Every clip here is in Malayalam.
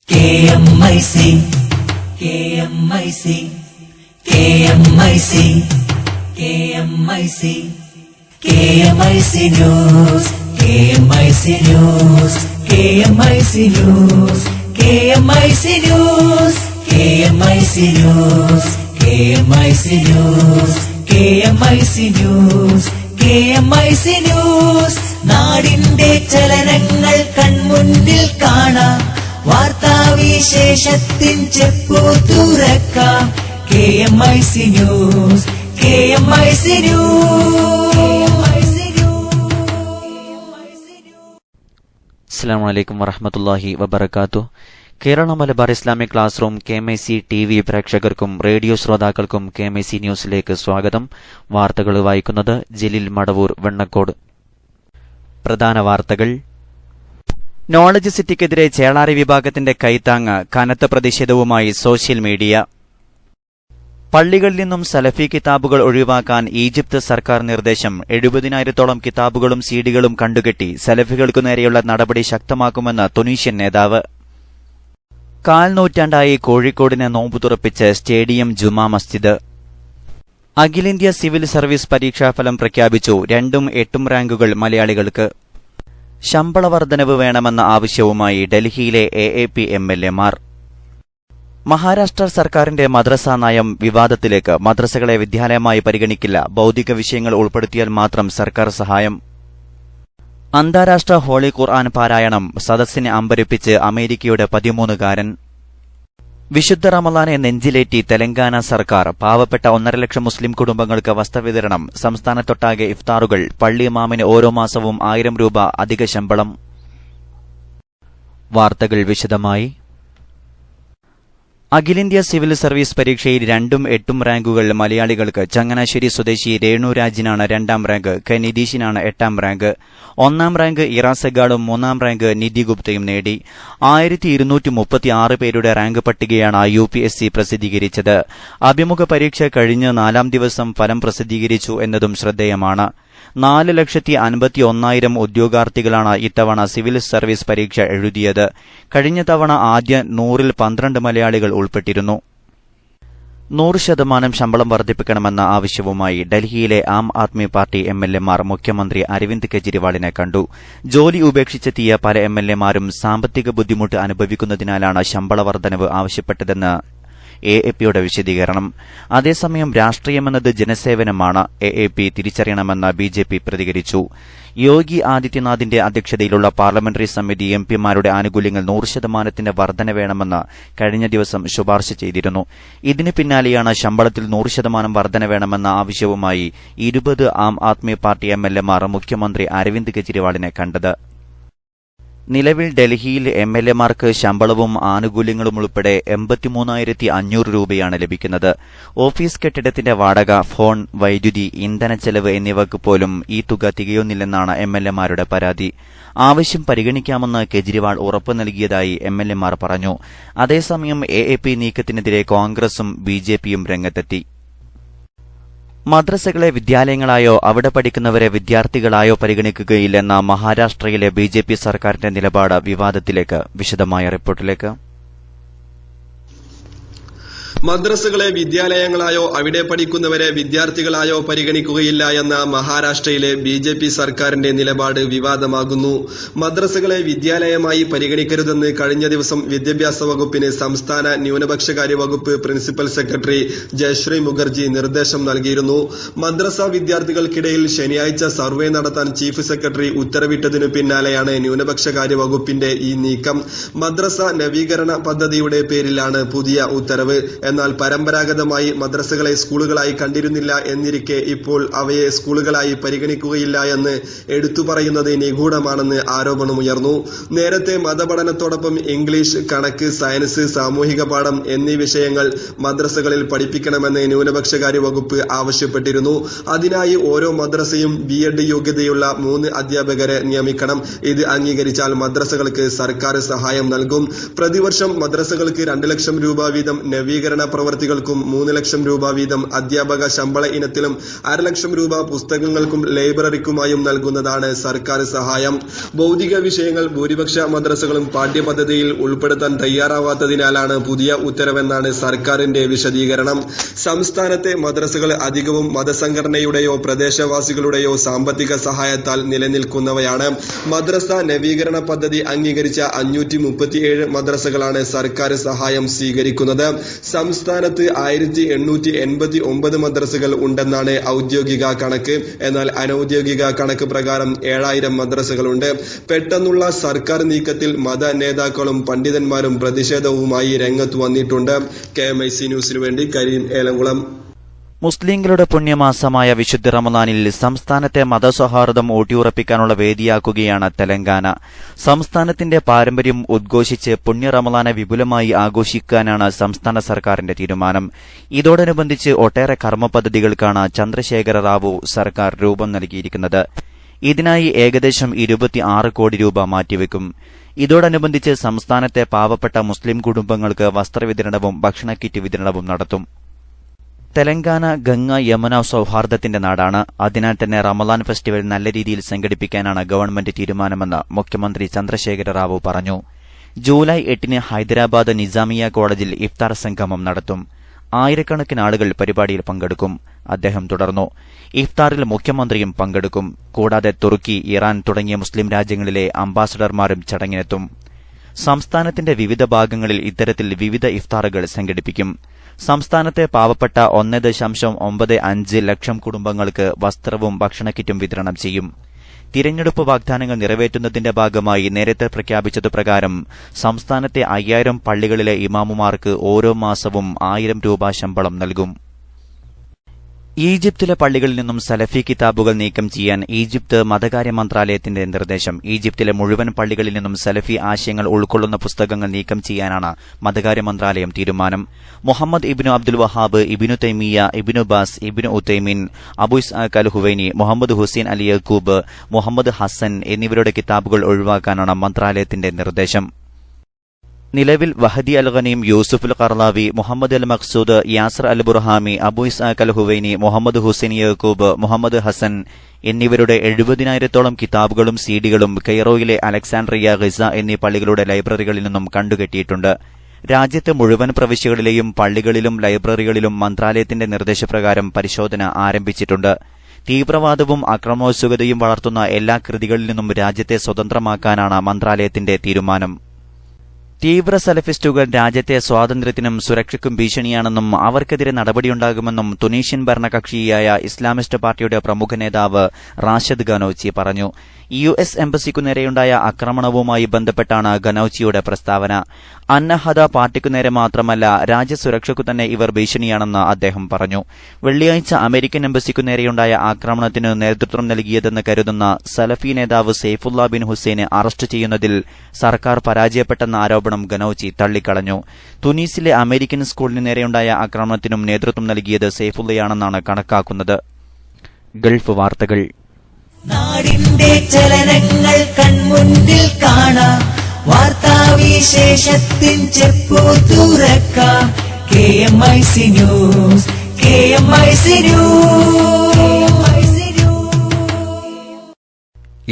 KMIC News, നാടിന്റെ ചലനങ്ങൾ കൺമുന്നിൽ കാണാം, വാർത്താവിശേഷത്തിൻ ചെപ്പു തുറക്കാം. KMIC News. അസ്സലാമു അലൈക്കും വറഹ്മത്തുള്ളാഹി വബറകാതുഹു. Kerala Malabar Islamic class room KMIC TV പ്രേക്ഷകർക്കും റേഡിയോ ശ്രോതാക്കൾക്കും KMIC ന്യൂസിലേക്ക് സ്വാഗതം. വാർത്തകൾ വായിക്കുന്നത് ജലീൽ മടവൂർ വെണ്ണക്കോട്. പ്രധാന വാർത്തകൾ. നോളജ് സിറ്റിക്കെതിരെ ചേളാരി വിഭാഗത്തിന്റെ കൈത്താങ്ങ്, കനത്ത പ്രതിഷേധവുമായി സോഷ്യൽ മീഡിയ. പള്ളികളിൽ നിന്നും സലഫി കിതാബുകൾ ഒഴിവാക്കാൻ ഈജിപ്ത് സർക്കാർ നിർദ്ദേശം. 70,000-ഓളം കിതാബുകളും സീഡികളും കണ്ടുകെട്ടി സലഫികൾക്കു നേരെയുള്ള നടപടി ശക്തമാക്കുമെന്ന് തുനീഷ്യൻ നേതാവ്. കാൽനൂറ്റാണ്ടായി കോഴിക്കോടിനെ നോമ്പു തുറപ്പിച്ച് സ്റ്റേഡിയം ജുമാ മസ്ജിദ്. അഖിലേന്ത്യാ സിവിൽ സർവീസ് പരീക്ഷാഫലം പ്രഖ്യാപിച്ചു. 2ഉം 8ഉം റാങ്കുകൾ മലയാളികൾക്ക്. ശമ്പള വർധനവ് വേണമെന്ന ആവശ്യവുമായി ഡൽഹിയിലെ AAP MLA മാർ. മഹാരാഷ്ട്ര സർക്കാരിന്റെ മദ്രസാ നയം വിവാദത്തിലേക്ക്. മദ്രസകളെ വിദ്യാലയമായി പരിഗണിക്കില്ല. ഭൌതിക വിഷയങ്ങൾ ഉൾപ്പെടുത്തിയാൽ മാത്രം സർക്കാർ സഹായം. അന്താരാഷ്ട്ര ഹോളി ഖുർആൻ പാരായണം. സദസ്സിനെ അമ്പരിപ്പിച്ച് അമേരിക്കയുടെ 13-കാരൻ. വിശുദ്ധ റമളാനെ നെഞ്ചിലേറ്റി തെലങ്കാന സർക്കാർ. പാവപ്പെട്ട 1.5 ലക്ഷം മുസ്ലിം കുടുംബങ്ങൾക്ക് വസ്ത്രവിതരണം. സംസ്ഥാനത്തൊട്ടാകെ ഇഫ്താറുകൾ. പള്ളി ഇമാമിന് ഓരോ മാസവും 1000 രൂപ അധിക ശമ്പളം. വാർത്തകൾ വിശദമായി. അഖിലേന്ത്യാ സിവിൽ സർവീസ് പരീക്ഷയിൽ 2ഉം 8ഉം റാങ്കുകൾ മലയാളികൾക്ക്. ചങ്ങനാശ്ശേരി സ്വദേശി രേണുരാജിനാണ് 2ാം റാങ്ക്. കെ നിതീഷിനാണ് 8ാം റാങ്ക്. 1ാം റാങ്ക് ഇറാസഗാളും 3ാം റാങ്ക് നിധി ഗുപ്തയും നേടി. 1236 പേരുടെ റാങ്ക് പട്ടികയാണ് UPSC പ്രസിദ്ധീകരിച്ചത്. അഭിമുഖ പരീക്ഷ കഴിഞ്ഞ് 4ാം ദിവസം ഫലം പ്രസിദ്ധീകരിച്ചു എന്നതും ശ്രദ്ധേയമാണ്. 4,51,000 ഉദ്യോഗാർത്ഥികളാണ് ഇത്തവണ സിവിൽ സർവീസ് പരീക്ഷ എഴുതിയത്. കഴിഞ്ഞ തവണ ആദ്യ 100-ൽ 12 മലയാളികൾ ഉൾപ്പെട്ടിരുന്നു. 100% ശമ്പളം വർദ്ധിപ്പിക്കണമെന്ന ആവശ്യവുമായി ഡൽഹിയിലെ ആം ആദ്മി പാർട്ടി MLA-മാർ മുഖ്യമന്ത്രി അരവിന്ദ് കെജ്രിവാളിനെ കണ്ടു. ജോലി ഉപേക്ഷിച്ചെത്തിയ പല MLA-മാരും സാമ്പത്തിക ബുദ്ധിമുട്ട് അനുഭവിക്കുന്നതിനാലാണ് ശമ്പള വർദ്ധനവ് ആവശ്യപ്പെട്ടതെന്ന് AAP-യുടെ വിശദീകരണം. അതേസമയം രാഷ്ട്രീയമെന്നത് ജനസേവനമാണ്. AAP തിരിച്ചറിയണമെന്ന് BJP പ്രതികരിച്ചു. യോഗി ആദിത്യനാഥിന്റെ അധ്യക്ഷതയിലുള്ള പാർലമെന്ററി സമിതി MP-മാരുടെ ആനുകൂല്യങ്ങൾ 100% വർധന വേണമെന്ന് കഴിഞ്ഞ ദിവസം ശുപാർശ ചെയ്തിരുന്നു. ഇതിന് പിന്നാലെയാണ് ശമ്പളത്തിൽ 100% വർധന വേണമെന്ന ആവശ്യവുമായി 20 ആം ആദ്മി പാർട്ടി MLA-മാർ മുഖ്യമന്ത്രി അരവിന്ദ് കെജ്രിവാളിനെ കണ്ടത്. നിലവിൽ ഡൽഹിയിൽ MLA-മാർക്ക് ശമ്പളവും ആനുകൂല്യങ്ങളും ഉൾപ്പെടെ 83,500 രൂപയാണ് ലഭിക്കുന്നത്. ഓഫീസ് കെട്ടിടത്തിന്റെ വാടക, ഫോൺ, വൈദ്യുതി, ഇന്ധനച്ചെലവ് എന്നിവയ്ക്ക് പോലും ഈ തുക തികയുന്നില്ലെന്നാണ് MLA-മാരുടെ പരാതി. ആവശ്യം പരിഗണിക്കാമെന്ന് കെജ്രിവാൾ ഉറപ്പ് നൽകിയതായി MLA-മാർ പറഞ്ഞു. അതേസമയം AAP നീക്കത്തിനെതിരെ കോൺഗ്രസും BJP-യും രംഗത്തെത്തി. മദ്രസകളെ വിദ്യാലയങ്ങളായോ അവിടെ പഠിക്കുന്നവരെ വിദ്യാർത്ഥികളായോ പരിഗണിക്കുകയില്ലെന്ന മഹാരാഷ്ട്രയിലെ BJP സർക്കാരിന്റെ നിലപാട് വിവാദത്തിലേക്ക്. വിശദമായ റിപ്പോർട്ടിലേക്ക്. മദ്രസകളെ വിദ്യാലയങ്ങളായോ അവിടെ പഠിക്കുന്നവരെ വിദ്യാർത്ഥികളായോ പരിഗണിക്കുകയില്ല എന്ന മഹാരാഷ്ട്രയിലെ BJP സർക്കാരിന്റെ നിലപാട് വിവാദമാകുന്നു. മദ്രസകളെ വിദ്യാലയമായി പരിഗണിക്കരുതെന്ന് കഴിഞ്ഞ ദിവസം വിദ്യാഭ്യാസ വകുപ്പിന് സംസ്ഥാന ന്യൂനപക്ഷകാര്യ വകുപ്പ് പ്രിൻസിപ്പൽ സെക്രട്ടറി ജയശ്രീ മുഖർജി നിർദ്ദേശം നൽകിയിരുന്നു. മദ്രസ വിദ്യാർത്ഥികൾക്കിടയിൽ ശനിയാഴ്ച സർവേ നടത്താൻ ചീഫ് സെക്രട്ടറി ഉത്തരവിട്ടതിനു പിന്നാലെയാണ് ന്യൂനപക്ഷകാര്യ വകുപ്പിന്റെ ഈ നീക്കം. മദ്രസ നവീകരണ പദ്ധതിയുടെ പേരിലാണ് പുതിയ ഉത്തരവ്. എന്നാൽ പരമ്പരാഗതമായി മദ്രസകളെ സ്കൂളുകളായി കണ്ടിരുന്നില്ല എന്നിരിക്കെ ഇപ്പോൾ അവയെ സ്കൂളുകളായി പരിഗണിക്കുകയില്ല എന്ന് എടുത്തു പറയുന്നത് നിഗൂഢമാണെന്ന് ആരോപണമുയർന്നു. നേരത്തെ മതപഠനത്തോടൊപ്പം ഇംഗ്ലീഷ്, കണക്ക്, സയൻസ്, സാമൂഹിക പാഠം എന്നീ വിഷയങ്ങൾ മദ്രസകളിൽ പഠിപ്പിക്കണമെന്ന് ന്യൂനപക്ഷകാര്യ വകുപ്പ് ആവശ്യപ്പെട്ടിരുന്നു. അതിനായി ഓരോ മദ്രസയും B.Ed യോഗ്യതയുള്ള 3 അധ്യാപകരെ നിയമിക്കണം. ഇത് അംഗീകരിച്ചാൽ മദ്രസകൾക്ക് സർക്കാർ സഹായം നൽകും. പ്രതിവർഷം മദ്രസകൾക്ക് 2 ലക്ഷം രൂപ വീതം നവീകരണ പ്രവർത്തികൾക്കും 3 ലക്ഷം രൂപ വീതം, അധ്യാപക ശമ്പള ഇനത്തിലും 1/2 ലക്ഷം രൂപ പുസ്തകങ്ങൾക്കും ലൈബ്രറിക്കുമായും നൽകുന്നതാണ് സർക്കാർ സഹായം. ഭൗതിക വിഷയങ്ങൾ ഭൂരിപക്ഷ മദ്രസകളും പാഠ്യപദ്ധതിയിൽ ഉൾപ്പെടുത്താൻ തയ്യാറാവാത്തതിനാലാണ് പുതിയ ഉത്തരവെന്നാണ് സർക്കാരിന്റെ വിശദീകരണം. സംസ്ഥാനത്തെ മദ്രസകൾ അധികവും മതസംഘടനയുടെയോ പ്രദേശവാസികളുടെയോ സാമ്പത്തിക സഹായത്താൽ നിലനിൽക്കുന്നവയാണ്. മദ്രസ നവീകരണ പദ്ധതി അംഗീകരിച്ച 537 മദ്രസകളാണ് സർക്കാർ സഹായം സ്വീകരിക്കുന്നത്. സംസ്ഥാനത്ത് 1889 മദ്രസകൾ ഉണ്ടെന്നാണ് ഔദ്യോഗിക കണക്ക്. എന്നാൽ അനൌദ്യോഗിക കണക്ക് പ്രകാരം 7000 മദ്രസകളുണ്ട്. പെട്ടെന്നുള്ള സർക്കാർ നീക്കത്തിൽ മത നേതാക്കളും പണ്ഡിതന്മാരും പ്രതിഷേധവുമായി രംഗത്ത് വന്നിട്ടുണ്ട്. KMIC ന്യൂസിനു വേണ്ടി കരീം ഏലംകുളം. മുസ്ലിങ്ങളുടെ പുണ്യമാസമായ വിശുദ്ധ റമദാനിൽ സംസ്ഥാനത്തെ മതസൗഹാർദ്ദം ഊട്ടിയുറപ്പിക്കാനുള്ള വേദിയാക്കുകയാണ് തെലങ്കാന. സംസ്ഥാനത്തിന്റെ പാരമ്പര്യം ഉദ്ഘോഷിച്ച് പുണ്യ റമദാനെ വിപുലമായി ആഘോഷിക്കാനാണ് സംസ്ഥാന സർക്കാരിന്റെ തീരുമാനം. ഇതോടനുബന്ധിച്ച് ഒട്ടേറെ കർമ്മ പദ്ധതികൾക്കാണ് ചന്ദ്രശേഖര റാവു സർക്കാർ രൂപം നൽകിയിരിക്കുന്നത്. ഇതിനായി ഏകദേശം 26 കോടി രൂപ മാറ്റിവെക്കും. ഇതോടനുബന്ധിച്ച് സംസ്ഥാനത്തെ പാവപ്പെട്ട മുസ്ലിം കുടുംബങ്ങൾക്ക് വസ്ത്രവിതരണവും ഭക്ഷണക്കിറ്റ് വിതരണവും നടത്തും. തെലങ്കാന ഗംഗ യമുന സൌഹാർദ്ദത്തിന്റെ നാടാണ്. അതിനാൽ തന്നെ റമദാൻ ഫെസ്റ്റിവൽ നല്ല രീതിയിൽ സംഘടിപ്പിക്കാനാണ് ഗവൺമെന്റ് തീരുമാനമെന്ന് മുഖ്യമന്ത്രി ചന്ദ്രശേഖര റാവു പറഞ്ഞു. ജൂലൈ 8-ന് ഹൈദരാബാദ് നിസാമിയ കോളേജിൽ ഇഫ്താർ സംഗമം നടത്തും. ആയിരക്കണക്കിന് ആളുകൾ പരിപാടിയിൽ പങ്കെടുക്കും. അദ്ദേഹം തുടർന്നു, ഇഫ്താറിൽ മുഖ്യമന്ത്രിയും പങ്കെടുക്കും. കൂടാതെ തുർക്കി, ഇറാൻ തുടങ്ങിയ മുസ്ലിം രാജ്യങ്ങളിലെ അംബാസഡർമാരും ചടങ്ങിനെത്തും. സംസ്ഥാനത്തിന്റെ വിവിധ ഭാഗങ്ങളിൽ ഇത്തരത്തിൽ വിവിധ ഇഫ്താറുകൾ സംഘടിപ്പിക്കും. സംസ്ഥാനത്തെ പാവപ്പെട്ട 1.95 ലക്ഷം കുടുംബങ്ങൾക്ക് വസ്ത്രവും ഭക്ഷണക്കിറ്റും വിതരണം ചെയ്യും. തിരഞ്ഞെടുപ്പ് വാഗ്ദാനങ്ങൾ നിറവേറ്റുന്നതിന്റെ ഭാഗമായി നേരത്തെ പ്രഖ്യാപിച്ചതുപ്രകാരം സംസ്ഥാനത്തെ 5000 പള്ളികളിലെ ഇമാമുമാർക്ക് ഓരോ മാസവും 1000 രൂപ ശമ്പളം നൽകും. ഈജിപ്തിലെ പള്ളികളിൽ നിന്നും സലഫി കിതാബുകൾ നീക്കം ചെയ്യാൻ ഈജിപ്ത് മതകാര്യ മന്ത്രാലയത്തിന്റെ നിർദ്ദേശം. ഈജിപ്തിലെ മുഴുവൻ പള്ളികളിൽ നിന്നും സലഫി ആശയങ്ങൾ ഉൾക്കൊള്ളുന്ന പുസ്തകങ്ങൾ നീക്കം ചെയ്യാനാണ് മതകാര്യ മന്ത്രാലയം തീരുമാനം. മുഹമ്മദ് ഇബ്നു അബ്ദുൽ വഹാബ്, ഇബ്നു തൈമിയ, ഇബ്നു ബാസ്, ഇബ്നു ഉത്തൈമിൻ, അബു ഇസ്ഹാഖ് അൽ ഹുവൈനി, മുഹമ്മദ് ഹുസൈൻ അലി യക്കൂബ്, മുഹമ്മദ് ഹസൻ എന്നിവരുടെ കിതാബുകൾ ഒഴിവാക്കാനാണ് മന്ത്രാലയത്തിന്റെ നിർദ്ദേശം. നിലവിൽ വഹദി അൽ ഖനീം, യൂസുഫ് അൽ ഖർലാവി, മുഹമ്മദ് അൽ മഖ്സൂദ്, യാസർ അൽ ബുർഹാമി, അബു ഇസ്ഹാഖ് അൽ ഹുവൈനി, മുഹമ്മദ് ഹുസൈൻ യക്കൂബ്, മുഹമ്മദ് ഹസൻ എന്നിവരുടെ 70,000-ഓളം കിതാബുകളും സീഡികളും കെയ്റോയിലെ അലക്സാൻഡ്രിയ, ഗിസ എന്നീ പള്ളികളുടെ ലൈബ്രറികളിൽ നിന്നും കണ്ടുകെട്ടിയിട്ടുണ്ട്. രാജ്യത്തെ മുഴുവൻ പ്രവിശ്യകളിലെയും പള്ളികളിലും ലൈബ്രറികളിലും മന്ത്രാലയത്തിന്റെ നിർദ്ദേശപ്രകാരം പരിശോധന ആരംഭിച്ചിട്ടുണ്ട്. തീവ്രവാദവും അക്രമോത്സുകതയും വളർത്തുന്ന എല്ലാ കൃതികളിൽ നിന്നും രാജ്യത്തെ സ്വതന്ത്രമാക്കാനാണ് മന്ത്രാലയത്തിന്റെ തീരുമാനം. തീവ്ര സലഫിസ്റ്റുകൾ രാജ്യത്തെ സ്വാതന്ത്ര്യത്തിനും സുരക്ഷയ്ക്കും ഭീഷണിയാണെന്നും അവർക്കെതിരെ നടപടിയുണ്ടാകുമെന്നും തുനീഷ്യൻ ഭരണകക്ഷിയായ ഇസ്ലാമിസ്റ്റ് പാർട്ടിയുടെ പ്രമുഖ നേതാവ് റാഷിദ് ഗനൌച്ചി പറഞ്ഞു. US എംബസിക്കു നേരെയുണ്ടായ ആക്രമണവുമായി ബന്ധപ്പെട്ടാണ് ഗനൌച്ചിയുടെ പ്രസ്താവന. അന്നഹദ പാർട്ടിക്കു നേരെ മാത്രമല്ല, രാജ്യസുരക്ഷയ്ക്കു തന്നെ ഇവർ ഭീഷണിയാണെന്ന് അദ്ദേഹം പറഞ്ഞു. വെള്ളിയാഴ്ച അമേരിക്കൻ എംബസിക്കു നേരെയുണ്ടായ ആക്രമണത്തിന് നേതൃത്വം നൽകിയതെന്ന് കരുതുന്ന സലഫി നേതാവ് സെയ്ഫുള്ള ബിൻ ഹുസൈനെ അറസ്റ്റ് ചെയ്യുന്നതിൽ സർക്കാർ പരാജയപ്പെട്ടെന്ന ആരോപണം ഗനൌച്ചി തള്ളിക്കളഞ്ഞു. തുനീസിലെ അമേരിക്കൻ സ്കൂളിന് നേരെയുണ്ടായ ആക്രമണത്തിനും നേതൃത്വം നൽകിയത് സെയ്ഫുള്ളയാണെന്നാണ് കണക്കാക്കുന്നത്. ഗൾഫ് വാർത്തകൾ. നാടിന്റെ ചലനങ്ങൾ കൺമുന്നിൽ കാണാം, വാർത്താവിശേഷത്തിൻ ചെപ്പു തുറക്കാം. KMIC news, KMIC news.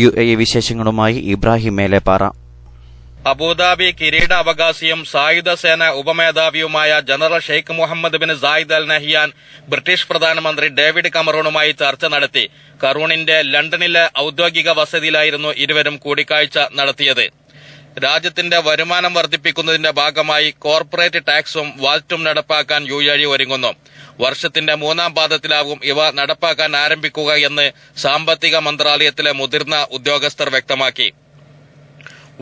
UAE വിശേഷങ്ങളുമായി ഇബ്രാഹിം മേലെപ്പാറ. അബുദാബി കിരീടാവകാശിയും സായുധ സേന ഉപമേധാവിയുമായ general Sheikh Mohammed bin Zayed Al Nahyan British പ്രധാനമന്ത്രി ഡേവിഡ് കമറൂണുമായി ചർച്ച നടത്തി. കറൂണിന്റെ ലണ്ടനിലെ ഔദ്യോഗിക വസതിയിലായിരുന്നു ഇരുവരും കൂടിക്കാഴ്ച നടത്തിയത്. രാജ്യത്തിന്റെ വരുമാനം വർദ്ധിപ്പിക്കുന്നതിന്റെ ഭാഗമായി കോർപ്പറേറ്റ് ടാക്സും വാൽറ്റും നടപ്പാക്കാൻ UAE ഒരുങ്ങുന്നു. വർഷത്തിന്റെ 3-ാം പാദത്തിലാവും ഇവ നടപ്പാക്കാൻ ആരംഭിക്കുക എന്ന് സാമ്പത്തിക മന്ത്രാലയത്തിലെ മുതിർന്ന ഉദ്യോഗസ്ഥർ വ്യക്തമാക്കി.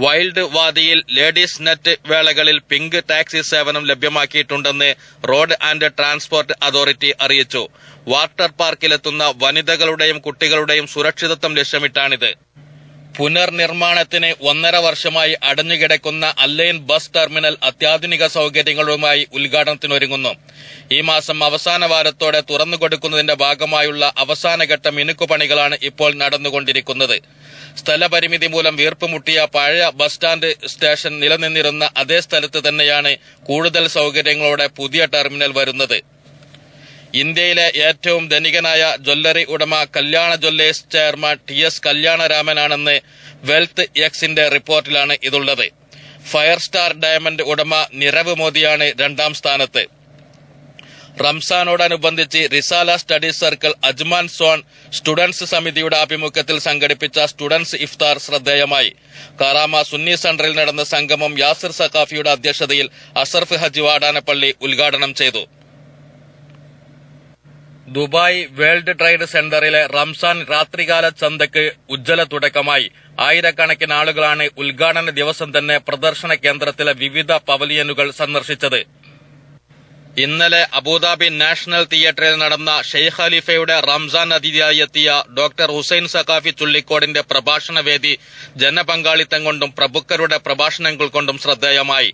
വൈൽഡ് വാദിയിൽ ലേഡീസ് നെറ്റ് വേളകളിൽ പിങ്ക് ടാക്സി സേവനം ലഭ്യമാക്കിയിട്ടുണ്ടെന്ന് റോഡ് ആൻഡ് ട്രാൻസ്പോർട്ട് അതോറിറ്റി അറിയിച്ചു. വാട്ടർ പാർക്കിലെത്തുന്ന വനിതകളുടെയും കുട്ടികളുടെയും സുരക്ഷിതത്വം ലക്ഷ്യമിട്ടാണിത്. പുനർനിർമ്മാണത്തിന് 1.5 വർഷമായി അടഞ്ഞുകിടക്കുന്ന അല്ലൈൻ ബസ് ടെർമിനൽ അത്യാധുനിക സൌകര്യങ്ങളുമായി ഉദ്ഘാടനത്തിനൊരുങ്ങുന്നു. ഈ മാസം അവസാന വാരത്തോടെ തുറന്നുകൊടുക്കുന്നതിന്റെ ഭാഗമായുള്ള അവസാനഘട്ട മിനുക്കുപണികളാണ് ഇപ്പോൾ നടന്നുകൊണ്ടിരിക്കുന്നത്. സ്ഥലപരിമിതി മൂലം വീർപ്പുമുട്ടിയ പഴയ ബസ് സ്റ്റാൻഡ് സ്റ്റേഷൻ നിലനിന്നിരുന്ന അതേ സ്ഥലത്ത് തന്നെയാണ് കൂടുതൽ സൌകര്യങ്ങളോടെ പുതിയ ടെർമിനൽ വരുന്നത്. ഇന്ത്യയിലെ ഏറ്റവും ധനികനായ ജ്വല്ലറി ഉടമ കല്യാണ ജ്വല്ലേഴ്സ് ചെയർമാൻ TS കല്യാണരാമനാണെന്ന് വെൽത്ത് എക്സിന്റെ റിപ്പോർട്ടിലാണ് ഇതുള്ളത്. ഫയർ സ്റ്റാർ ഡയമണ്ട് ഉടമ നിരവ് മോദിയാണ് രണ്ടാം സ്ഥാനത്ത്. റംസാനോടനുബന്ധിച്ച് Risala studies circle Ajman zone students സമിതിയുടെ ആഭിമുഖ്യത്തിൽ സംഘടിപ്പിച്ച സ്റ്റുഡൻസ് ഇഫ്താർ ശ്രദ്ധേയമായി. കാറാമ സുന്നി സെന്ററിൽ നടന്ന സംഗമം യാസിർ സഖാഫിയുടെ അധ്യക്ഷതയിൽ അസർഫ് ഹജ് വാടാനപ്പള്ളി ഉദ്ഘാടനം ചെയ്തു. ദുബായ് വേൾഡ് ട്രേഡ് സെന്ററിലെ റംസാൻ രാത്രികാല ചന്തയ്ക്ക് ഉജ്ജ്വല തുടക്കമായി. ആയിരക്കണക്കിന് ആളുകളാണ് ഉദ്ഘാടന ദിവസം തന്നെ പ്രദർശന കേന്ദ്രത്തിലെ വിവിധ പവലിയനുകൾ സന്ദർശിച്ചത്. ഇന്നലെ അബുദാബി നാഷണൽ തിയേറ്ററിൽ നടന്ന ഷെയ്ഖ് ഖലീഫയുടെ റംസാൻ അതിഥിയായി എത്തിയ ഡോക്ടർ ഹുസൈൻ സഖാഫി ചുള്ളിക്കോടിന്റെ പ്രഭാഷണവേദി ജനപങ്കാളിത്തം കൊണ്ടും പ്രമുഖരുടെ പ്രഭാഷണങ്ങൾ കൊണ്ടും ശ്രദ്ധേയമായി.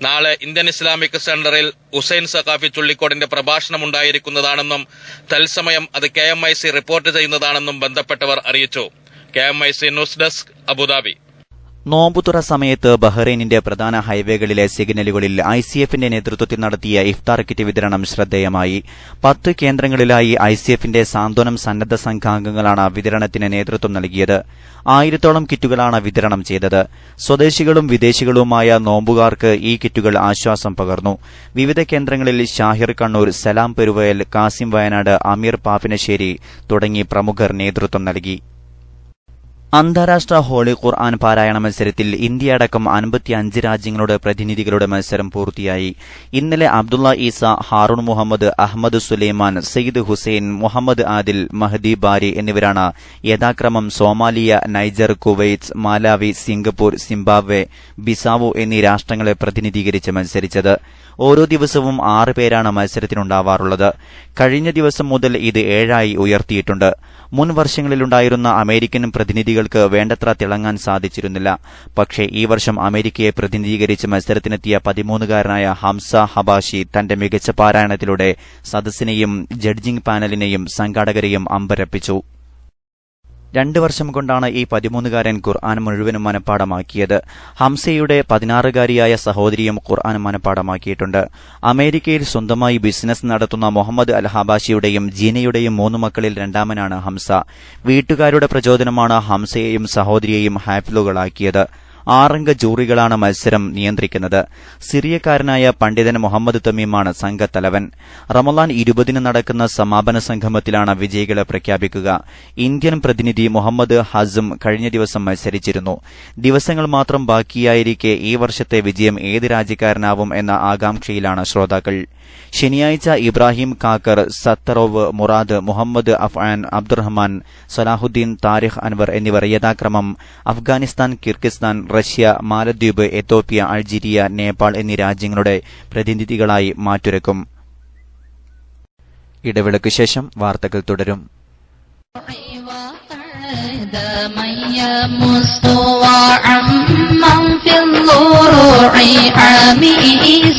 നാളെ ഇന്ത്യൻ ഇസ്ലാമിക് സെന്ററിൽ ഹുസൈൻ സഖാഫി ചുള്ളിക്കോടിന്റെ പ്രഭാഷണമുണ്ടായിരിക്കുന്നതാണെന്നും തത്സമയം അത് KMIC റിപ്പോർട്ട് ചെയ്യുന്നതാണെന്നും ബന്ധപ്പെട്ടവർ അറിയിച്ചു. KMIC news desk, Abu Dhabi. നോമ്പുതുറ സമയത്ത് ബഹ്റൈനിന്റെ പ്രധാന ഹൈവേകളിലെ സിഗ്നലുകളിൽ ICFന്റെ നേതൃത്വത്തിൽ നടത്തിയ ഇഫ്താർ കിറ്റ് വിതരണം ശ്രദ്ധേയമായി. 10 കേന്ദ്രങ്ങളിലായി ICFന്റെ സാന്ത്വനം സന്നദ്ധ സംഘാംഗങ്ങളാണ് വിതരണത്തിന് നേതൃത്വം നൽകിയത്. 1000-ഓളം കിറ്റുകളാണ് വിതരണം ചെയ്തത്. സ്വദേശികളും വിദേശികളുമായ നോമ്പുകാർക്ക് ഈ കിറ്റുകൾ ആശ്വാസം പകർന്നു. വിവിധ കേന്ദ്രങ്ങളിൽ ഷാഹിർ കണ്ണൂർ, സലാം പെരുവയൽ, കാസിം വയനാട്, അമീർ പാപ്പിനശ്ശേരി തുടങ്ങി പ്രമുഖർ നേതൃത്വം നൽകി. അന്താരാഷ്ട്ര ഹോളി ഖുർആൻ പാരായണ മത്സരത്തിൽ ഇന്ത്യയടക്കം 55 രാജ്യങ്ങളുടെ പ്രതിനിധികളുടെ മത്സരം പൂർത്തിയായി. ഇന്നലെ അബ്ദുള്ള ഈസ, ഹാറൂൺ മുഹമ്മദ്, അഹമ്മദ് സുലൈമാൻ, സയ്യിദ് ഹുസൈൻ, മുഹമ്മദ് ആദിൽ, മഹദി ബാരി എന്നിവരാണ് യഥാക്രമം Somalia, Niger, Kuwait, Malawi, Singapore, Zimbabwe, Bissau എന്നീ രാഷ്ട്രങ്ങളെ പ്രതിനിധീകരിച്ച് മത്സരിച്ചത്. ഓരോ ദിവസവും 6 പേരാണ് മത്സരത്തിനുണ്ടാവാറുള്ളത്. കഴിഞ്ഞ ദിവസം മുതൽ ഇത് 7ആയി ഉയർത്തിയിട്ടുണ്ട്. മുൻ വർഷങ്ങളിലുണ്ടായിരുന്ന അമേരിക്കൻ പ്രതിനിധികൾക്ക് വേണ്ടത്ര തിളങ്ങാൻ സാധിച്ചിരുന്നില്ല. പക്ഷേ ഈ വർഷം അമേരിക്കയെ പ്രതിനിധീകരിച്ച് മത്സരത്തിനെത്തിയ 13-കാരനായ ഹംസ ഹബാഷി തന്റെ മികച്ച പാരായണത്തിലൂടെ സദസ്സിനെയും ജഡ്ജിംഗ് പാനലിനെയും സംഘാടകരെയും അമ്പരപ്പിച്ചു. 2 വർഷം കൊണ്ടാണ് ഈ 13-കാരൻ ഖുർആൻ മുഴുവനും മനഃപ്പാടമാക്കിയത്. ഹംസയുടെ 16-കാരിയായ സഹോദരിയും ഖുർആൻ മനഃപ്പാടമാക്കിയിട്ടുണ്ട്. അമേരിക്കയിൽ സ്വന്തമായി ബിസിനസ് നടത്തുന്ന മുഹമ്മദ് അൽ ഹബാഷിയുടെയും ജീനയുടെയും 3 മക്കളിൽ രണ്ടാമനാണ് ഹംസ. വീട്ടുകാരുടെ പ്രചോദനമാണ് ഹംസയെയും സഹോദരിയെയും ഹാഫിളുകളാക്കിയത്. 6 ജൂറികളാണ് മത്സരം നിയന്ത്രിക്കുന്നത്. സിറിയക്കാരനായ പണ്ഡിതൻ മുഹമ്മദ് തമീമാണ് സംഘത്തലവൻ. റമളാൻ 20 നടക്കുന്ന സമാപന സംഗമത്തിലാണ് വിജയികളെ പ്രഖ്യാപിക്കുക. ഇന്ത്യൻ പ്രതിനിധി മുഹമ്മദ് ഹസം കഴിഞ്ഞ ദിവസം മത്സരിച്ചിരുന്നു. ദിവസങ്ങൾ മാത്രം ബാക്കിയായിരിക്കെ ഈ വർഷത്തെ വിജയം ഏത് രാജ്യക്കാരനാവും എന്ന ആകാംക്ഷയിലാണ് ശ്രോതാക്കൾ. ശനിയാഴ്ച ഇബ്രാഹിം കാക്കർ, സത്തറോവ്, മുറാദ്, മുഹമ്മദ് അഫ്ആൻ, അബ്ദുറഹ്മാൻ, സലാഹുദ്ദീൻ, താരിഖ് അൻവർ എന്നിവർ യഥാക്രമം അഫ്ഗാനിസ്ഥാൻ, കിർഗിസ്ഥാൻ, റഷ്യ, മാലദ്വീപ്, എത്യോപ്യ, അൾജീരിയ, നേപ്പാൾ എന്നീ രാജ്യങ്ങളുടെ പ്രതിനിധികളായി മാറ്റുരക്കും. ഇടവേളയ്ക്ക് ശേഷം വാർത്തകൾ തുടരും. من يمس وعمن في الضروع عامي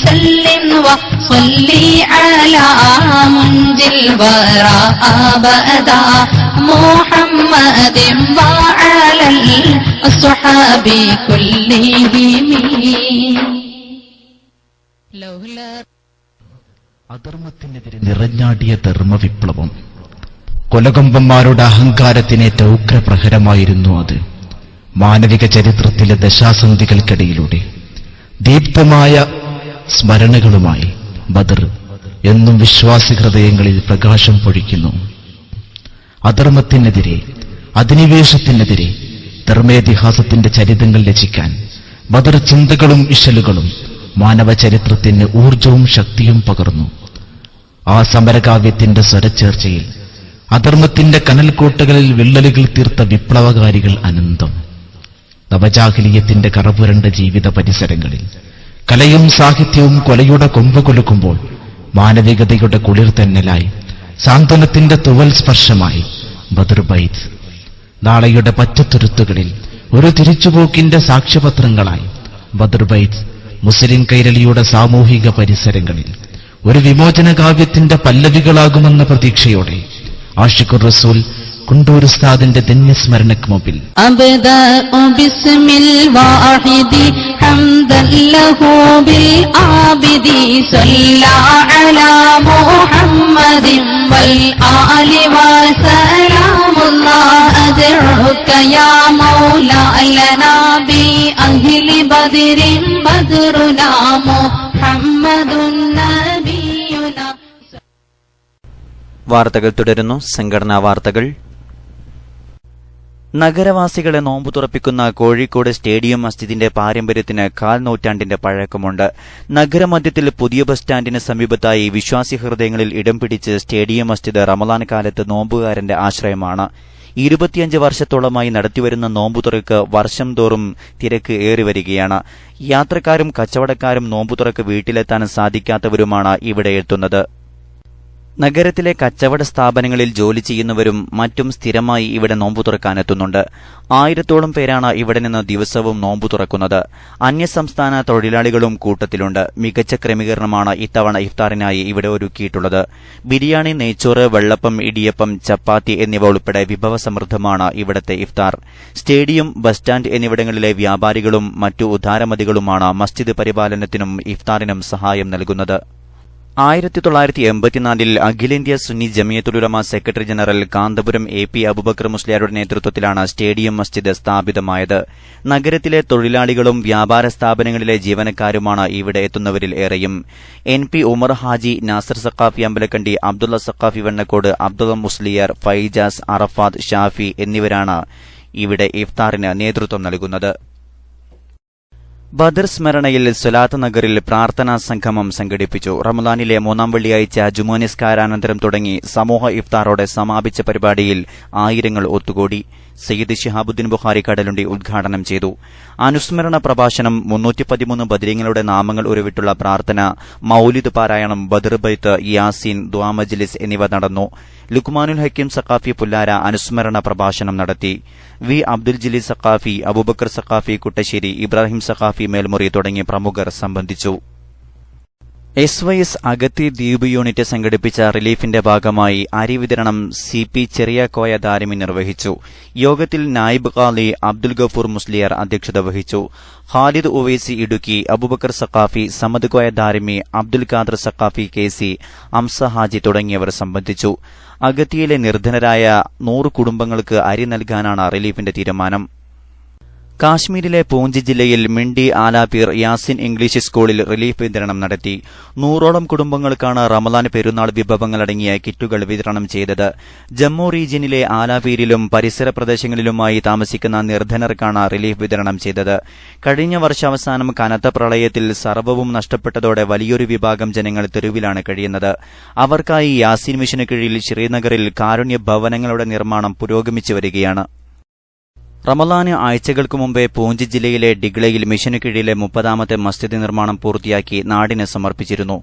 سلم وصلي على منجي البراء أبدا محمد وعلى الصحاب كلهم. അധർമ്മത്തിനെതിരെ നിറഞ്ഞാടിയ ധർമ്മവിപ്ലവം, കൊലകൊമ്പന്മാരുടെ അഹങ്കാരത്തിനേറ്റ ഉഗ്രപ്രഹരമായിരുന്നു അത്. മാനവിക ചരിത്രത്തിലെ ദശാസന്ധികൾക്കിടയിലൂടെ ദീപ്തമായ സ്മരണകളുമായി ബദർ എന്നും വിശ്വാസി ഹൃദയങ്ങളിൽ പ്രകാശം പൊഴിക്കുന്നു. അധർമ്മത്തിനെതിരെ, അധിനിവേശത്തിനെതിരെ ധർമ്മേതിഹാസത്തിന്റെ ചരിതങ്ങൾ രചിക്കാൻ ബദർ ചിന്തകളും ഇശലുകളും മാനവ ചരിത്രത്തിന് ഊർജവും ശക്തിയും പകർന്നു. ആ സമരകാവ്യത്തിന്റെ സ്വരച്ചേർച്ചയിൽ അധർമ്മത്തിന്റെ കനൽക്കോട്ടകളിൽ വിള്ളലുകൾ തീർത്ത വിപ്ലവകാരികൾ അനന്തം. നവജാഹിലിയത്തിന്റെ കറപുരണ്ട ജീവിത പരിസരങ്ങളിൽ കലയും സാഹിത്യവും കൊലയുടെ കൊമ്പ് കൊലുക്കുമ്പോൾ മാനവികതയുടെ കുളിർ തെന്നലായി, സാന്ത്വനത്തിന്റെ തുവൽ സ്പർശമായി ബദർ ബൈത്ത് നാളെയുടെ പച്ചത്തുരുത്തുകളിൽ ഒരു തിരിച്ചുപോക്കിന്റെ സാക്ഷ്യപത്രങ്ങളായി ബദർ ബൈത്ത് മുസ്ലിം കൈരളിയുടെ സാമൂഹിക പരിസരങ്ങളിൽ ഒരു വിമോചന കാവ്യത്തിന്റെ പല്ലവികളാകുമെന്ന പ്രതീക്ഷയോടെ ആഷിഖുർ റസൂൽ കുണ്ടൂർ ഉസ്താദിന്റെ ധന്യസ്മരണക്ക് മുമ്പിൽ أبدأ بسم الواحد حمدا له بالعابد صلى على محمد والآل وسلام الله أدعوك يا مولا لنا بأهل بدر بدرنا محمد نبينا. വാർത്തകൾ തുടരുന്നു. സംഘടനാ വാർത്തകൾ. നഗരവാസികളെ നോമ്പു തുറപ്പിക്കുന്ന കോഴിക്കോട് സ്റ്റേഡിയം മസ്ജിദിന്റെ പാരമ്പര്യത്തിന് 1/4 നൂറ്റാണ്ടിന്റെ പഴക്കമുണ്ട്. നഗരമധ്യത്തിൽ പുതിയ ബസ് സ്റ്റാൻഡിന് സമീപത്തായി വിശ്വാസി ഹൃദയങ്ങളിൽ ഇടം പിടിച്ച് സ്റ്റേഡിയം മസ്ജിദ് റമളാൻ കാലത്ത് നോമ്പുകാരന്റെ ആശ്രയമാണ്. 25 വർഷത്തോളമായി നടത്തിവരുന്ന നോമ്പുതുറക്ക് വർഷം തോറും തിരക്ക് ഏറിവരികയാണ്. യാത്രക്കാരും കച്ചവടക്കാരും നോമ്പുതുറക്ക് വീട്ടിലെത്താൻ സാധിക്കാത്തവരുമാണ് ഇവിടെ എത്തുന്നത്. നഗരത്തിലെ കച്ചവട സ്ഥാപനങ്ങളിൽ ജോലി ചെയ്യുന്നവരും മറ്റും സ്ഥിരമായി ഇവിടെ നോമ്പു തുറക്കാനെത്തുന്നുണ്ട്. 1000-ഓളം പേരാണ് ഇവിടെ നിന്ന് ദിവസവും നോമ്പു തുറക്കുന്നത്. അന്യസംസ്ഥാന തൊഴിലാളികളും കൂട്ടത്തിലുണ്ട്. മികച്ച ക്രമീകരണമാണ് ഇത്തവണ ഇഫ്താറിനായി ഇവിടെ ഒരുക്കിയിട്ടുള്ളത്. ബിരിയാണി, നെയ്ച്ചോറ്, വെള്ളപ്പം, ഇടിയപ്പം, ചപ്പാത്തി എന്നിവ ഉൾപ്പെടെ വിഭവസമൃദ്ധമാണ് ഇവിടത്തെ ഇഫ്താർ. സ്റ്റേഡിയം, ബസ് സ്റ്റാൻഡ് എന്നിവിടങ്ങളിലെ വ്യാപാരികളും മറ്റു ഉദാരമതികളുമാണ് മസ്ജിദ് പരിപാലനത്തിനും ഇഫ്താറിനും സഹായം നൽകുന്നത്. 1984 അഖിലേന്ത്യാ Sunni Jamiyyathul Ulama secretary general Kanthapuram AP Abubakar മുസ്ലിയാരുടെ നേതൃത്വത്തിലാണ് സ്റ്റേഡിയം മസ്ജിദ് സ്ഥാപിതമായത്. നഗരത്തിലെ തൊഴിലാളികളും വ്യാപാര സ്ഥാപനങ്ങളിലെ ജീവനക്കാരുമാണ് ഇവിടെ എത്തുന്നവരിൽ ഏറെയും. NP ഉമർ ഹാജി, നാസർ സഖാഫി അമ്പലക്കണ്ടി, അബ്ദുള്ള സഖാഫി വെണ്ണക്കോട്, അബ്ദുള്ള മുസ്ലിയാർ, ഫൈജാസ്, അറഫാത്ത്, ഷാഫി എന്നിവരാണ് ഇവിടെ ഇഫ്താറിന് നേതൃത്വം നൽകുന്നത്. ബദർ സ്മരണയിൽ സ്വലാത്ത് നഗറിൽ പ്രാർത്ഥനാ സംഗമം സംഘടിപ്പിച്ചു. റമളാനിലെ 3-ാം വെള്ളിയാഴ്ച ജുമുഅ നിസ്കാരാനന്തരം തുടങ്ങി സമൂഹ ഇഫ്താറോടെ സമാപിച്ച പരിപാടിയിൽ ആയിരങ്ങൾ ഒത്തുകൂടി. സയ്യിദ് ശിഹാബുദ്ദീൻ ബുഖാരി കടലുണ്ടി ഉദ്ഘാടനം ചെയ്തു. അനുസ്മരണ പ്രഭാഷണം, 313 ബദരീങ്ങളുടെ നാമങ്ങൾ ഉരുവിട്ടുള്ള പ്രാർത്ഥന, മൌലിദ് പാരായണം, ബദർ ബൈത്ത്, യാസീൻ, ദുആ മജ്ലിസ് എന്നിവ നടന്നു. ലുക്മാനുൽ ഹക്കീം സഖാഫി പുല്ലാര അനുസ്മരണ പ്രഭാഷണം നടത്തി. വി അബ്ദുൽ ജലീൽ സഖാഫി, അബൂബക്കർ സഖാഫി കുട്ടശ്ശേരി, ഇബ്രാഹിം സഖാഫി മേൽമുറി തുടങ്ങിയ പ്രമുഖർ സംബന്ധിച്ചു. SYS അഗത്തി ദ്വീപ് യൂണിറ്റ് സംഘടിപ്പിച്ച റിലീഫിന്റെ ഭാഗമായി അരി വിതരണം CP ചെറിയാക്കോയ ദാരിമി നിർവഹിച്ചു. യോഗത്തിൽ നായിബ് ഖാലി അബ്ദുൽ ഗഫൂർ മുസ്ലിയാർ അധ്യക്ഷത വഹിച്ചു. ഖാലിദ് ഉവൈസി ഇടുക്കി, അബൂബക്കർ സഖാഫി, സമദ് കോയ ദാരിമി, അബ്ദുൽ ഖാദർ സഖാഫി KC, അംസ ഹാജി തുടങ്ങിയവർ സംബന്ധിച്ചു. അഗത്തിയിലെ നിർധനരായ 100 കുടുംബങ്ങൾക്ക് അരി നൽകാനാണ് റിലീഫിന്റെ തീരുമാനം. കാശ്മീരിലെ പൂഞ്ച് ജില്ലയിൽ മിണ്ടി ആലാപീർ യാസിൻ ഇംഗ്ലീഷ് സ്കൂളിൽ റിലീഫ് വിതരണം നടത്തി. 100ഓളം കുടുംബങ്ങൾക്കാണ് റമളാൻ പെരുന്നാൾ വിഭവങ്ങളടങ്ങിയ കിറ്റുകൾ വിതരണം ചെയ്തത്. ജമ്മു റീജിയനിലെ ആലാപീരിലും പരിസര പ്രദേശങ്ങളിലുമായി താമസിക്കുന്ന നിർധനർക്കാണ് റിലീഫ് വിതരണം ചെയ്തത്. കഴിഞ്ഞ വർഷാവസാനം കനത്ത പ്രളയത്തിൽ സർവ്വവും നഷ്ടപ്പെട്ടതോടെ വലിയൊരു വിഭാഗം ജനങ്ങൾ തെരുവിലാണ് കഴിയുന്നത്. അവർക്കായി യാസിൻ മിഷന് കീഴിൽ ശ്രീനഗറിൽ കാരുണ്യ ഭവനങ്ങളുടെ നിർമ്മാണം പുരോഗമിച്ചു വരികയാണ്. റമളാന് ആഴ്ചകൾക്ക് മുമ്പേ പൂഞ്ച് ജില്ലയിലെ ഡിഗ്ലയിൽ മിഷനു കീഴിലെ 30ാമത്തെ മസ്ജിദ് നിർമ്മാണം പൂർത്തിയാക്കി നാടിന് സമർപ്പിച്ചിരുന്നു.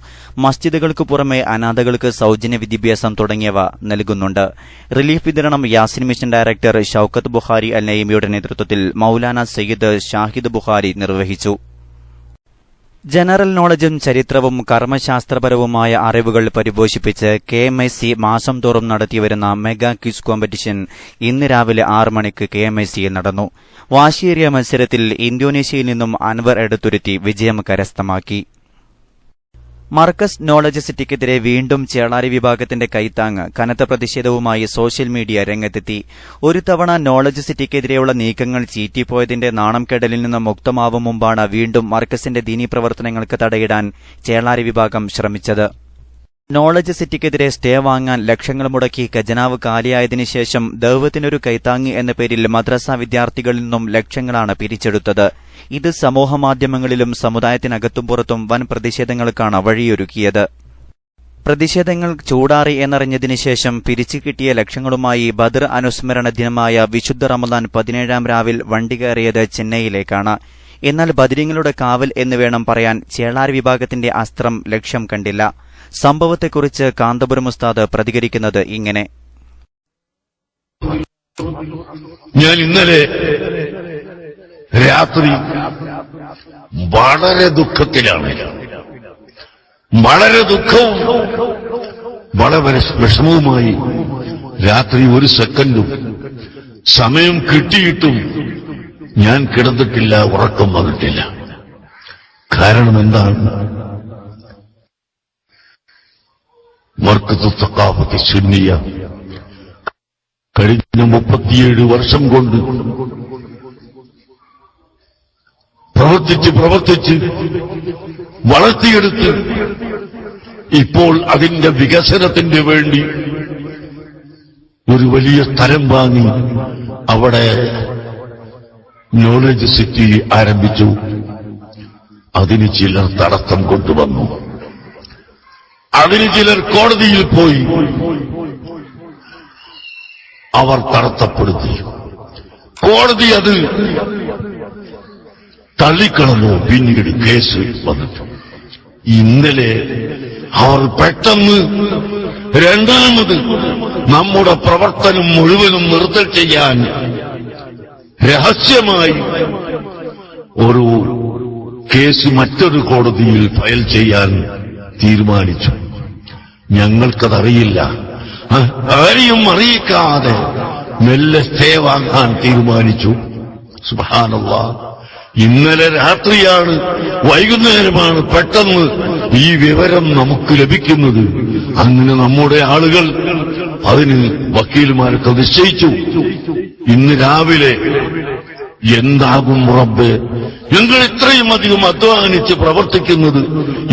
മസ്ജിദുകൾക്ക് പുറമെ അനാഥകൾക്ക് സൌജന്യ വിദ്യാഭ്യാസം തുടങ്ങിയവ നൽകുന്നുണ്ട്. റിലീഫ് വിതരണം യാസിൻ മിഷൻ ഡയറക്ടർ ഷൌക്കത്ത് ബുഖാരി അൽ നഈമിയുടെ നേതൃത്വത്തിൽ മൌലാന സയ്യിദ് ഷാഹിദ് ബുഖാരി നിർവഹിച്ചു. ജനറൽ നോളജും ചരിത്രവും കർമ്മശാസ്ത്രപരവുമായ അറിവുകൾ പരിപോഷിപ്പിച്ച് KMIC മാസം തോറും നടത്തിവരുന്ന മെഗാ ക്വിസ് കോമ്പറ്റീഷൻ ഇന്ന് രാവിലെ 6 മണിക്ക് KMICയിൽ നടന്നു. വാശിയേറിയ മത്സരത്തിൽ ഇന്തോനേഷ്യയിൽ നിന്നും അൻവർ എടുത്തുരുത്തി വിജയം കരസ്ഥമാക്കി. മർക്കസ് നോളജ് സിറ്റിക്കെതിരെ വീണ്ടും ചേളാരി വിഭാഗത്തിന്റെ കൈത്താങ്. കനത്ത പ്രതിഷേധവുമായി സോഷ്യൽ മീഡിയ രംഗത്തെത്തി. ഒരു തവണ നോളജ് സിറ്റിക്കെതിരെയുള്ള നീക്കങ്ങൾ ചീറ്റിപ്പോയതിന്റെ നാണംകെടലിൽ നിന്ന് മുക്തമാവും മുമ്പാണ് വീണ്ടും മർക്കസിന്റെ ദീനീ പ്രവർത്തനങ്ങൾക്ക് തടയിടാൻ ചേളാരി വിഭാഗം ശ്രമിച്ചത്. നോളജ് സിറ്റിക്കെതിരെ സ്റ്റേ വാങ്ങാൻ ലക്ഷങ്ങൾ മുടക്കി ഖജനാവ് കാലിയായതിനു ശേഷം ദൗവത്തിനൊരു കൈത്താങ്ങ് എന്ന പേരിൽ മദ്രസ വിദ്യാർത്ഥികളിൽ നിന്നും ലക്ഷങ്ങളാണ് പിരിച്ചെടുത്തത്. ഇത് സമൂഹമാധ്യമങ്ങളിലും സമുദായത്തിനകത്തും പുറത്തും വൻ പ്രതിഷേധങ്ങൾക്കാണ് വഴിയൊരുക്കിയത്. പ്രതിഷേധങ്ങൾ ചൂടാറി എന്നറിഞ്ഞതിനു ശേഷം പിരിച്ചു കിട്ടിയ ലക്ഷങ്ങളുമായി ബദർ അനുസ്മരണ ദിനമായ വിശുദ്ധ റമളാൻ 17ാം രാവിൽ വണ്ടി കയറിയത് ചെന്നൈയിലേക്കാണ്. എന്നാൽ ബദരീങ്ങളുടെ കാവൽ എന്ന് വേണം പറയാൻ. ചേളാരി വിഭാഗത്തിന്റെ അസ്ത്രം ലക്ഷ്യം കണ്ടില്ല. സംഭവത്തെക്കുറിച്ച് കാന്തപുരം ഉസ്താദ് പ്രതികരിക്കുന്നത് ഇങ്ങനെ: ഞാൻ ഇന്നലെ രാത്രി വളരെ ദുഃഖത്തിലാണ്. വളരെ ദുഃഖവും വളരെ വിഷമവുമായി രാത്രി ഒരു സെക്കൻഡും സമയം കിട്ടിയിട്ടും ഞാൻ കിടന്നിട്ടില്ല, ഉറക്കം വന്നിട്ടില്ല. കാരണം എന്താണ്? മർക്കസ് സഖാഫത്ത് സുന്നിയ കഴിഞ്ഞ 37 വർഷം കൊണ്ട് പ്രവർത്തിച്ച് വളർത്തിയെടുത്ത് ഇപ്പോൾ അതിന്റെ വികസനത്തിന് വേണ്ടി ഒരു വലിയ സ്ഥലം വാങ്ങി അവിടെ നോളജ് സിറ്റി ആരംഭിച്ചു. അതിന് ചിലർ തടസ്സം കൊണ്ടുവന്നു. അതിന് ചിലർ കോടതിയിൽ പോയി. അവർ തടസ്സപ്പെടുത്തി. കോടതി അത് തള്ളിക്കളഞ്ഞു. പിന്നീട് കേസ് വന്നിട്ടു. ഇന്നലെ അവർ പെട്ടെന്ന് രണ്ടാമത് നമ്മുടെ പ്രവർത്തനം മുഴുവനും നിർത്തൽ ചെയ്യാൻ രഹസ്യമായി ഒരു കേസ് മറ്റൊരു കോടതിയിൽ ഫയൽ ചെയ്യാൻ തീരുമാനിച്ചു. ഞങ്ങൾക്കതറിയില്ല. ആരെയും അറിയിക്കാതെ മെല്ലെ സ്റ്റേ വാങ്ങാൻ തീരുമാനിച്ചു. സുബ്ഹാനല്ലാഹ്, ഇന്നലെ രാത്രിയാണ്, വൈകുന്നേരമാണ് പെട്ടെന്ന് ഈ വിവരം നമുക്ക് ലഭിക്കുന്നത്. അങ്ങനെ നമ്മുടെ ആളുകൾ അതിന് വക്കീലുമാരൊക്കെ നിശ്ചയിച്ചു. ഇന്ന് രാവിലെ എന്താകും റബ്ബേ, ഞങ്ങൾ ഇത്രയും അധികം അധ്വാനിച്ച് പ്രവർത്തിക്കുന്നത്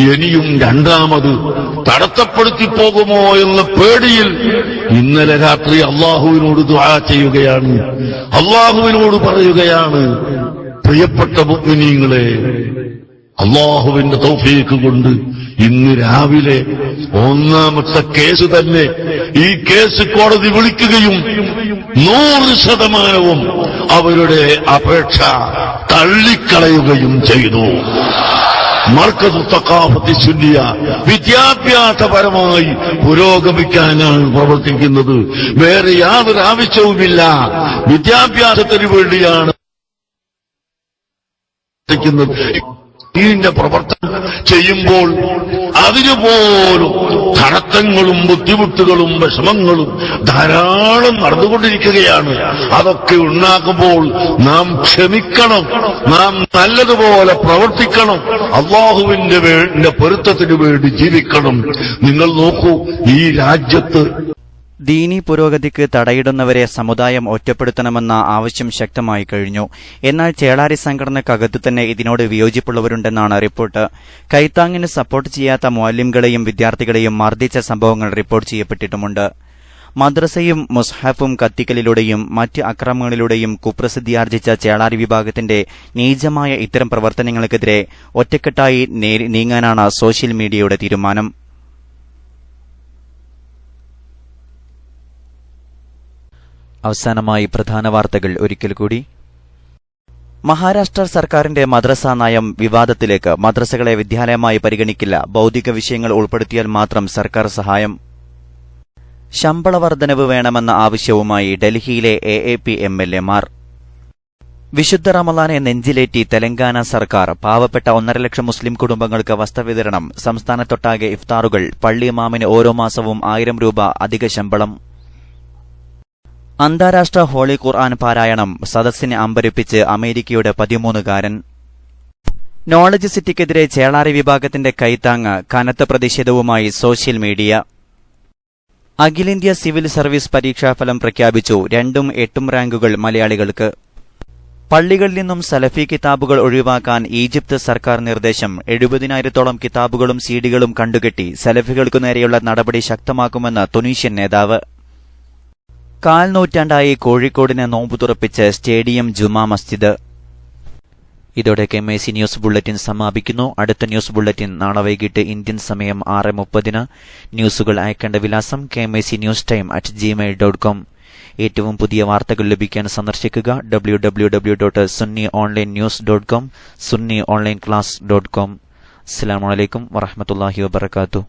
ഇനിയും രണ്ടാമത് തടസ്സപ്പെടുത്തി പോകുമോ എന്ന പേടിയിൽ ഇന്നലെ രാത്രി അള്ളാഹുവിനോട് ദുആ ചെയ്യുകയാണ്. അള്ളാഹുവിനോട് പറയുകയാണ്, പ്രിയപ്പെട്ട മുഅ്മിനീങ്ങളെ, അള്ളാഹുവിന്റെ തൗഫീഖ് കൊണ്ട് ഇന്ന് രാവിലെ ഒന്നാമത്തെ കേസ് തന്നെ ഈ കേസ് കോടതി വിളിക്കുകയും 100% അവരുടെ അപേക്ഷ തള്ളിക്കളയുകയും ചെയ്തു. മർക്കസ് സഖാഫത്ത് സുന്നിയ വിദ്യാഭ്യാസപരമായി പുരോഗമിക്കാനാണ് പ്രവർത്തിക്കുന്നത്. വേറെ യാതൊരു ആവശ്യവുമില്ല. വിദ്യാഭ്യാസത്തിന് വേണ്ടിയാണ് ഇതിന്റെ പ്രവർത്തനം ചെയ്യുമ്പോൾ അതിനുപോലും തടസ്സങ്ങളും ബുദ്ധിമുട്ടുകളും വിഷമങ്ങളും ധാരാളം നടന്നുകൊണ്ടിരിക്കുകയാണ്. അതൊക്കെ ഉണ്ടാകുമ്പോൾ നാം ക്ഷമിക്കണം, നാം നല്ലതുപോലെ പ്രവർത്തിക്കണം, അള്ളാഹുവിന്റെ പൊരുത്തത്തിന് വേണ്ടി ജീവിക്കണം. നിങ്ങൾ നോക്കൂ, ഈ രാജ്യത്ത് ദീനീ പുരോഗതിക്ക് തടയിടുന്നവരെ സമുദായം ഒറ്റപ്പെടുത്തണമെന്ന ആവശ്യം ശക്തമായി കഴിഞ്ഞു. എന്നാൽ ചേളാരി സംഘടനക്കകത്തു തന്നെ ഇതിനോട് വിയോജിപ്പുള്ളവരുണ്ടെന്നാണ് റിപ്പോർട്ട്. കൈത്താങ്ങിന് സപ്പോർട്ട് ചെയ്യാത്ത മുഅല്ലിംകളെയും വിദ്യാർത്ഥികളെയും മർദ്ദിച്ച സംഭവങ്ങൾ റിപ്പോർട്ട് ചെയ്യപ്പെട്ടിട്ടുമുണ്ട്. മദ്രസയും മുസ്ഹഫും കത്തിക്കലിലൂടെയും മറ്റ് അക്രമങ്ങളിലൂടെയും കുപ്രസിദ്ധിയാർജിച്ച ചേളാരി വിഭാഗത്തിന്റെ നീചമായ ഇത്തരം പ്രവർത്തനങ്ങൾക്കെതിരെ ഒറ്റക്കെട്ടായി നീങ്ങാനാണ് സോഷ്യൽ മീഡിയയുടെ തീരുമാനം. അവസാനമായി പ്രധാന വാർത്തകൾ ഒരിക്കൽ കൂടി. മഹാരാഷ്ട്ര സർക്കാരിന്റെ മദ്രസ നയം വിവാദത്തിലേക്ക്. മദ്രസകളെ വിദ്യാലയമായി പരിഗണിക്കില്ല. ഭൌതിക വിഷയങ്ങൾ ഉൾപ്പെടുത്തിയാൽ മാത്രം സർക്കാർ സഹായം. ശമ്പള വർധനവ് വേണമെന്ന ആവശ്യവുമായി ഡൽഹിയിലെ AAP MLA-മാർ. വിശുദ്ധ റമളാനെ നെഞ്ചിലേറ്റി തെലങ്കാന സർക്കാർ. പാവപ്പെട്ട 1.5 ലക്ഷം മുസ്ലിം കുടുംബങ്ങൾക്ക് വസ്ത്രവിതരണം. സംസ്ഥാനത്തൊട്ടാകെ ഇഫ്താറുകൾ. പള്ളി ഇമാമിന് ഓരോ മാസവും 1000 രൂപ അധിക ശമ്പളം. അന്താരാഷ്ട്ര ഹോളി ഖുർആൻ പാരായണം. സദസ്സിനെ അമ്പരിപ്പിച്ച് അമേരിക്കയുടെ 13-കാരൻ. നോളജ് സിറ്റിക്കെതിരെ ചേളാരി വിഭാഗത്തിന്റെ കൈത്താങ്. കനത്ത പ്രതിഷേധവുമായി സോഷ്യൽ മീഡിയ. അഖിലേന്ത്യാ സിവിൽ സർവീസ് പരീക്ഷാഫലം പ്രഖ്യാപിച്ചു. 2ഉം 8ഉം റാങ്കുകൾ മലയാളികൾക്ക്. പള്ളികളിൽ നിന്നും സലഫി കിതാബുകൾ ഒഴിവാക്കാൻ ഈജിപ്ത് സർക്കാർ നിർദ്ദേശം. 70,000-ഓളം കിതാബുകളും സീഡികളും കണ്ടുകെട്ടി. സലഫികൾക്കു നേരെയുള്ള നടപടി ശക്തമാക്കുമെന്ന് തുനീഷ്യൻ നേതാവ്. 1/4 നൂറ്റാണ്ടായി കോഴിക്കോടിനെ നോമ്പു തുറപ്പിച്ച് സ്റ്റേഡിയം ജുമാ മസ്ജിദ്. ഇതോടെ KMIC ന്യൂസ് ബുള്ളറ്റിൻ സമാപിക്കുന്നു. അടുത്ത ന്യൂസ് ബുള്ളറ്റിൻ നാളെ വൈകിട്ട് ഇന്ത്യൻ സമയം 6:30. ന്യൂസുകൾ അയക്കേണ്ട വിലാസം kmicnewstime@gmail.com. ഏറ്റവും പുതിയ വാർത്തകൾ ലഭിക്കാൻ സന്ദർശിക്കുക www.sunnyonlinenews.com, sunnyonlineclass.com. അസ്സലാമു അലൈക്കും വറഹ്മത്തുള്ളാഹി വബറകാതുഹു.